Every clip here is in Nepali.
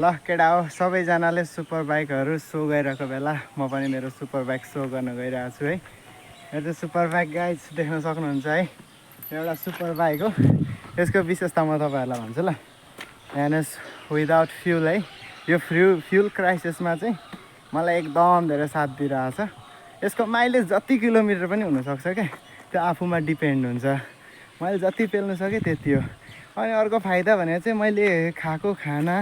ल केटा हो सबैजनाले सुपर बाइकहरू सो गरिरहेको बेला म पनि मेरो सुपर बाइक सो गर्न गइरहेको छु है। यो चाहिँ सुपर बाइक गाइज देख्न सक्नुहुन्छ है, एउटा सुपर बाइक हो। यसको विशेषता म तपाईँहरूलाई भन्छु ल। हेर्नुहोस् विदाउट फ्युल है, यो फ्युल क्राइसिसमा चाहिँ मलाई एकदम धेरै साथ दिइरहेको छ। यसको माइलेज जति किलोमिटर पनि हुनसक्छ क्या, त्यो आफूमा डिपेन्ड हुन्छ। मैले जति पेल्नु सकेँ त्यति हो। अनि अर्को फाइदा भनेको चाहिँ मैले खाएको खाना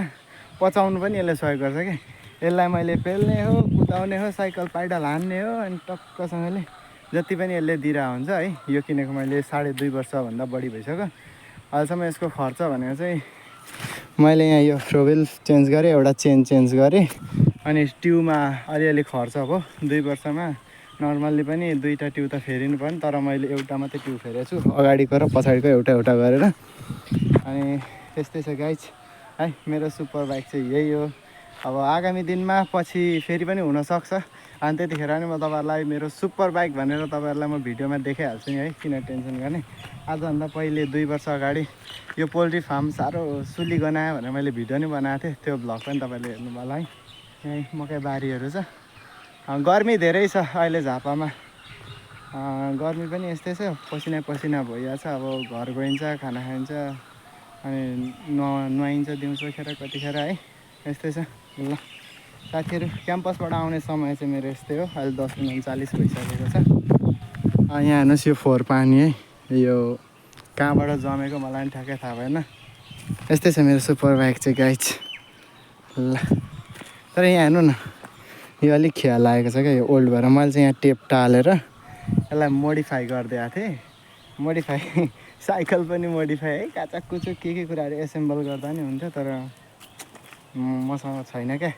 पचाउनु पनि यसले सहयोग गर्छ क्या। यसलाई मैले पेल्ने हो, कुदाउने हो, साइकल पाइडल हान्ने हो, अनि टक्कसँगले जति पनि यसले दिइरहेको हुन्छ है। यो किनेको मैले 2.5 वर्षभन्दा बढी भइसक्यो। अहिलेसम्म यसको खर्च भनेको चाहिँ मैले यहाँ यो फ्लोविल चेन्ज गरेँ, एउटा चेन चेन्ज गरेँ, अनि ट्युबमा अलिअलि खर्च भयो 2 वर्षमा। नर्मल्ली पनि 2टा ट्युब त फेरिनु पर्ने, तर मैले एउटा मात्रै ट्युब फेरेको छु, अगाडिको र पछाडिको एउटा एउटा गरेर। अनि त्यस्तै छ गाइज है, मेरो सुपर बाइक चाहिँ यही हो। अब आगामी दिनमा पछि फेरि पनि हुनसक्छ, अनि त्यतिखेर नि म तपाईँहरूलाई मेरो सुपर बाइक भनेर तपाईँहरूलाई म भिडियोमा देखाइहाल्छु नि है, किन टेन्सन गर्ने। आजभन्दा पहिले 2 वर्ष अगाडि यो पोल्ट्री फार्म साह्रो सुली गनायो भनेर मैले भिडियो नि बनाएको थिएँ, त्यो भ्लग पनि तपाईँले हेर्नु होला है। यहीँ मकै बारीहरू छ, गर्मी धेरै छ अहिले झापामा। गर्मी पनि यस्तै छ, पसिना पसिना भइहाल्छ। अब घर गइन्छ, खाना खाइन्छ, अनि नुहाइन्छ दिउँसोखेर कतिखेर है, यस्तै छ। ल साथीहरू, क्याम्पसबाट आउने समय चाहिँ मेरो यस्तै हो। अहिले 10:39 भइसकेको छ। यहाँ हेर्नुहोस् यो फोहोर पानी है, यो कहाँबाट जमेको मलाई पनि ठ्याक्कै थाहा भएन। यस्तै छ मेरो सुपर बाइक चाहिँ गाइज। ल तर यहाँ हेर्नु न, यो अलिक खिया लागेको छ क्या, यो ओल्ड भएर। मैले चाहिँ यहाँ टेप टालेर यसलाई मोडिफाई गरिदिएको थिएँ। मोडिफाई साइकल पनि मोडिफाई है, काचाकुचुक के कुराहरू एसेम्बल गर्दा नि हुन्थ्यो, तर मसँग छैन क्या।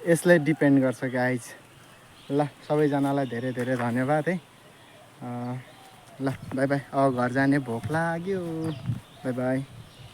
यसले डिपेन्ड गर्छ गाइज। ल सबैजनालाई धेरै धेरै धन्यवाद है। ल बाई बाई, अब घर जाने भोक लाग्यो। By by.